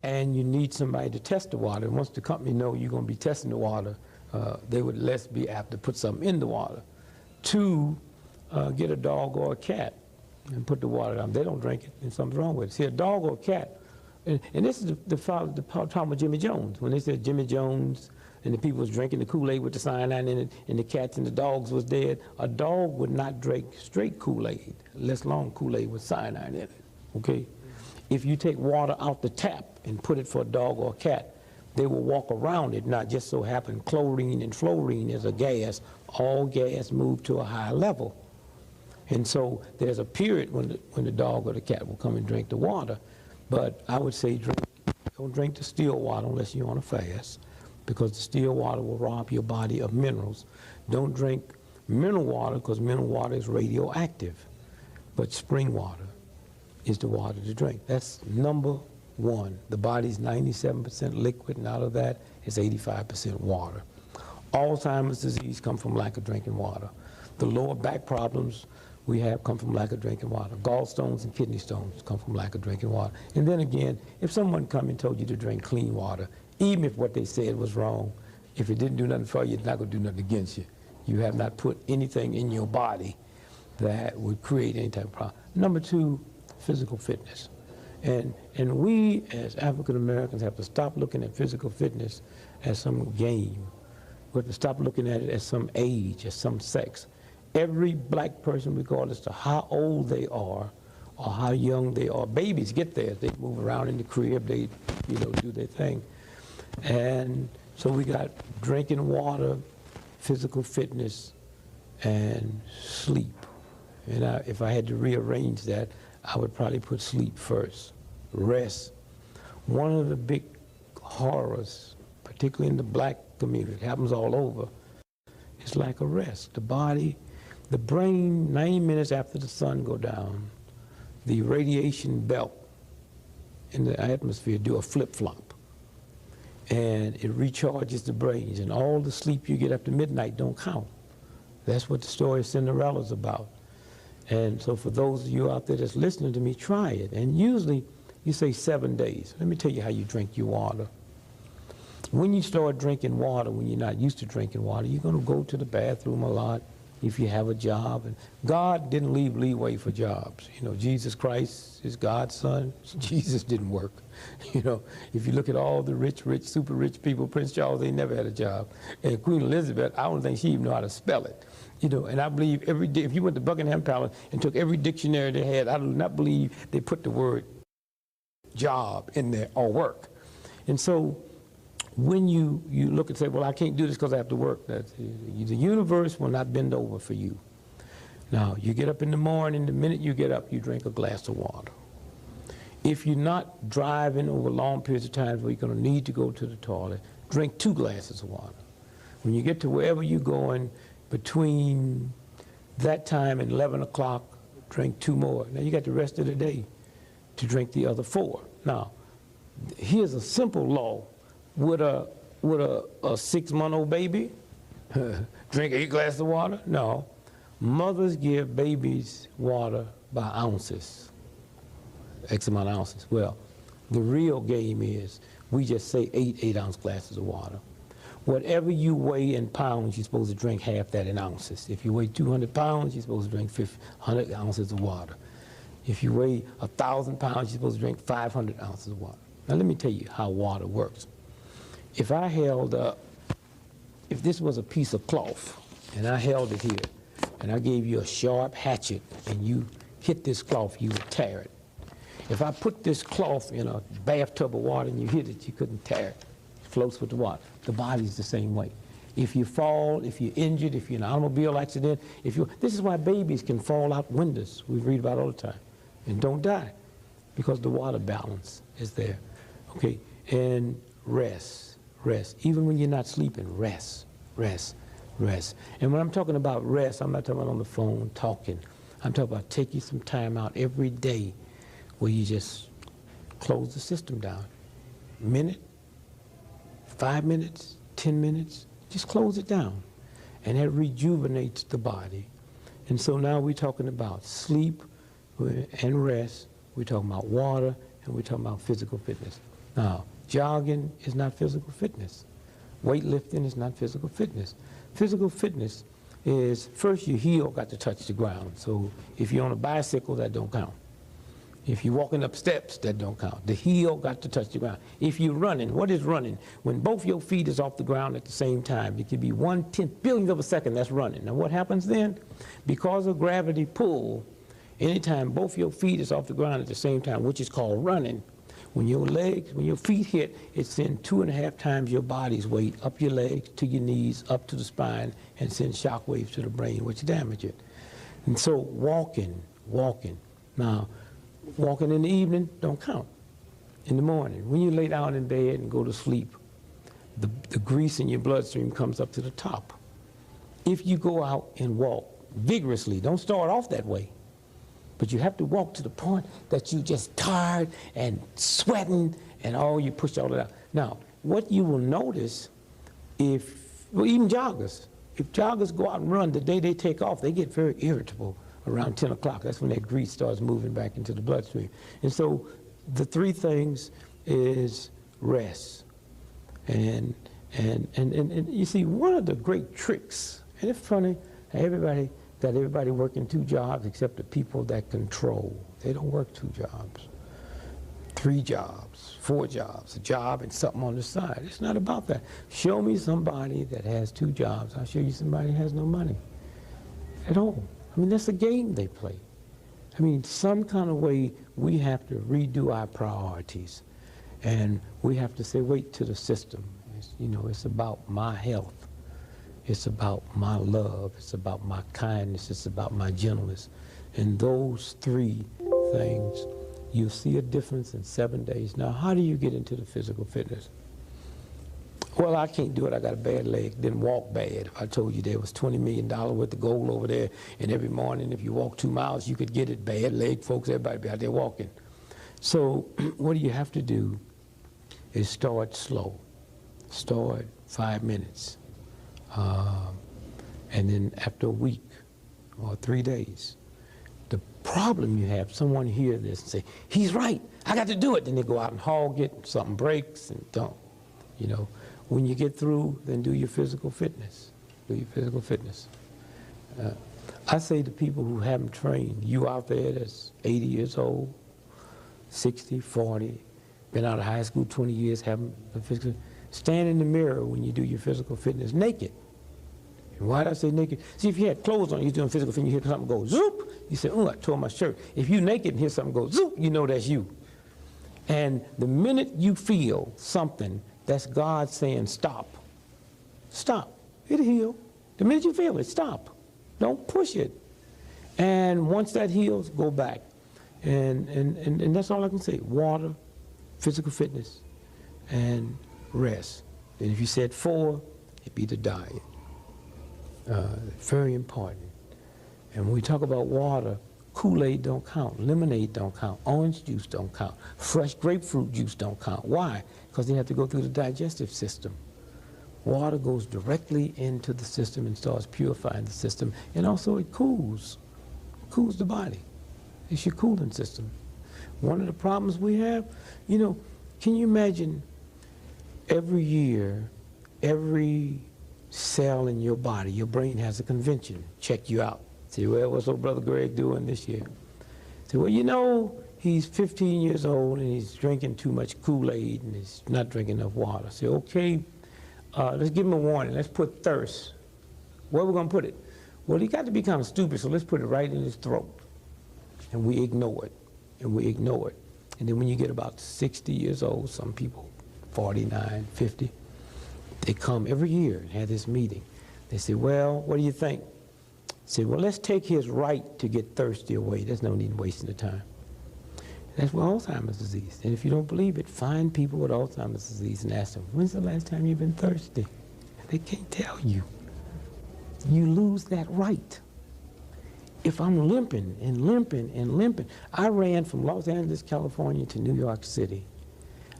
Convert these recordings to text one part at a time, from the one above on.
and you need somebody to test the water. And once the company know you're going to be testing the water, they would less be apt to put something in the water. Two, get a dog or a cat and put the water down. They don't drink it, and something's wrong with it. See, a dog or a cat, and this is the problem with Jimmy Jones. When they said Jimmy Jones and the people was drinking the Kool-Aid with the cyanide in it, and the cats and the dogs was dead, a dog would not drink straight Kool-Aid, less long Kool-Aid with cyanide in it, okay? If you take water out the tap and put it for a dog or a cat, they will walk around it. Not just so happen chlorine and fluorine is a gas. All gas move to a higher level. And so there's a period when the dog or the cat will come and drink the water. But I would say don't drink the still water unless you're on a fast, because the still water will rob your body of minerals. Don't drink mineral water, because mineral water is radioactive. But spring water is the water to drink. That's number one. The body's 97% liquid, and out of that is 85% water. Alzheimer's disease comes from lack of drinking water. The lower back problems we have come from lack of drinking water. Gallstones and kidney stones come from lack of drinking water. And then again, if someone come and told you to drink clean water, even if what they said was wrong, if it didn't do nothing for you, it's not going to do nothing against you. You have not put anything in your body that would create any type of problem. Number two, physical fitness. And we as African Americans have to stop looking at physical fitness as some game. We have to stop looking at it as some age, as some sex. Every black person, regardless of how old they are or how young they are, babies get there. They move around in the crib, they do their thing. And so we got drinking water, physical fitness, and sleep. And if I had to rearrange that, I would probably put sleep first. Rest. One of the big horrors, particularly in the black community, it happens all over, is lack of rest. The body, the brain, 90 minutes after the sun go down, the radiation belt in the atmosphere do a flip-flop. And it recharges the brains, and all the sleep you get after midnight don't count. That's what the story of Cinderella's about. And so for those of you out there that's listening to me, try it. And usually you say 7 days. Let me tell you how you drink your water. When you start drinking water, when you're not used to drinking water, you're going to go to the bathroom a lot if you have a job. And God didn't leave leeway for jobs. You know, Jesus Christ is God's son. Jesus didn't work. You know, if you look at all the rich, super rich people, Prince Charles, they never had a job. And Queen Elizabeth, I don't think she even knew how to spell it. You know, and I believe every day, if you went to Buckingham Palace and took every dictionary they had, I do not believe they put the word job in there or work. And so when you look and say, well, I can't do this because I have to work, the universe will not bend over for you. Now, you get up in the morning, the minute you get up, you drink a glass of water. If you're not driving over long periods of time where you're going to need to go to the toilet, drink 2 glasses of water. When you get to wherever you're going, between that time and 11 o'clock, drink 2 more. Now you got the rest of the day to drink the other 4. Now, here's a simple law. Would a 6-month-old baby drink 8 glasses of water? No. Mothers give babies water by ounces, X amount of ounces. Well, the real game is we just say 8 8-ounce glasses of water. Whatever you weigh in pounds, you're supposed to drink half that in ounces. If you weigh 200 pounds, you're supposed to drink 100 ounces of water. If you weigh 1,000 pounds, you're supposed to drink 500 ounces of water. Now let me tell you how water works. If I held up, if this was a piece of cloth, and I held it here, and I gave you a sharp hatchet, and you hit this cloth, you would tear it. If I put this cloth in a bathtub of water and you hit it, you couldn't tear it. It floats with the water. The body's the same way. If you fall, if you're injured, if you're in an automobile accident, this is why babies can fall out windows, we read about all the time, and don't die, because the water balance is there, okay? And rest. Even when you're not sleeping, rest. And when I'm talking about rest, I'm not talking about on the phone talking. I'm talking about taking some time out every day where you just close the system down. Minute, 5 minutes, 10 minutes, just close it down. And that rejuvenates the body. And so now we're talking about sleep and rest, we're talking about water, and we're talking about physical fitness. Now, jogging is not physical fitness. Weightlifting is not physical fitness. Physical fitness is, first, your heel got to touch the ground. So if you're on a bicycle, that don't count. If you're walking up steps, that don't count. The heel got to touch the ground. If you're running, what is running? When both your feet is off the ground at the same time, it could be 1/10 billionth of a second, that's running. Now what happens then? Because of gravity pull, anytime both your feet is off the ground at the same time, which is called running, when your feet hit, it sends 2.5 times your body's weight up your legs, to your knees, up to the spine, and sends shock waves to the brain, which damage it. And so walking. Now, walking in the evening don't count. In the morning, when you lay down in bed and go to sleep, the grease in your bloodstream comes up to the top. If you go out and walk vigorously, don't start off that way, but you have to walk to the point that you're just tired and sweating and you push all it out. Now, what you will notice even joggers, if joggers go out and run, the day they take off, they get very irritable around 10 o'clock. That's when that grease starts moving back into the bloodstream. And so the three things is rest. And you see, one of the great tricks, and it's funny, everybody working 2 jobs except the people that control. They don't work 2 jobs, 3 jobs, 4 jobs, a job and something on the side. It's not about that. Show me somebody that has 2 jobs. I'll show you somebody that has no money at all. I mean, that's a game they play. I mean, some kind of way we have to redo our priorities. And we have to say, wait to the system. It's about my health. It's about my love. It's about my kindness. It's about my gentleness. And those 3 things, you'll see a difference in 7 days. Now, how do you get into the physical fitness? Well, I can't do it. I got a bad leg. Didn't walk bad. If I told you there was $20 million worth of gold over there, and every morning if you walk 2 miles, you could get it. Bad leg, folks, everybody be out there walking. So what you have to do is start slow. Start 5 minutes. And then after a week or 3 days, the problem you have, someone hear this and say, he's right, I got to do it. Then they go out and hog it, something breaks and don't. When you get through, then do your physical fitness. Do your physical fitness. I say to people who haven't trained, you out there that's 80 years old, 60, 40, been out of high school 20 years, haven't physical, stand in the mirror when you do your physical fitness naked. And why do I say naked? See, if you had clothes on, you're doing physical fitness, you hear something go zoop, you say, oh, I tore my shirt. If you're naked and hear something go zoop, you know that's you. And the minute you feel something, that's God saying stop. Stop. It'll heal. The minute you feel it, stop. Don't push it. And once that heals, go back. And that's all I can say. Water, physical fitness, and rest. And if you said 4, it'd be the diet. Very important. And when we talk about water, Kool-Aid don't count, lemonade don't count, orange juice don't count, fresh grapefruit juice don't count. Why? Because they have to go through the digestive system. Water goes directly into the system and starts purifying the system, and also it cools the body. It's your cooling system. One of the problems we have, can you imagine every year, every cell in your body, your brain has a convention, check you out. Say, well, what's old brother Greg doing this year? Say, well, he's 15 years old and he's drinking too much Kool-Aid and he's not drinking enough water. Say, okay, let's give him a warning. Let's put thirst. Where are we going to put it? Well, he got to be kind of stupid, so let's put it right in his throat. And we ignore it, and we ignore it. And then when you get about 60 years old, some people, 49, 50, they come every year and have this meeting. They say, well, what do you think? Say, well, let's take his right to get thirsty away. There's no need in wasting the time. That's what Alzheimer's disease. And if you don't believe it, find people with Alzheimer's disease and ask them, when's the last time you've been thirsty? They can't tell you. You lose that right. If I'm limping and limping and limping, I ran from Los Angeles, California to New York City.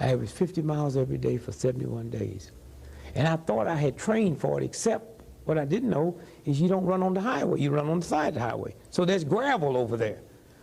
I averaged 50 miles every day for 71 days. And I thought I had trained for it, except what I didn't know is you don't run on the highway, you run on the side of the highway. So there's gravel over there.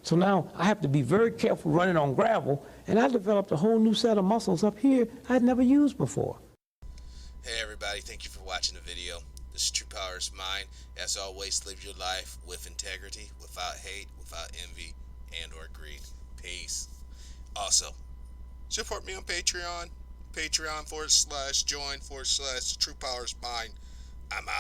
So now I have to be very careful running on gravel, and I developed a whole new set of muscles up here I'd never used before. Hey everybody, thank you for watching the video. This is True Power is Mine. As always, live your life with integrity, without hate, without envy, and or greed. Peace. Also, support me on Patreon. Patreon /join/True Power is Mine. I'm out.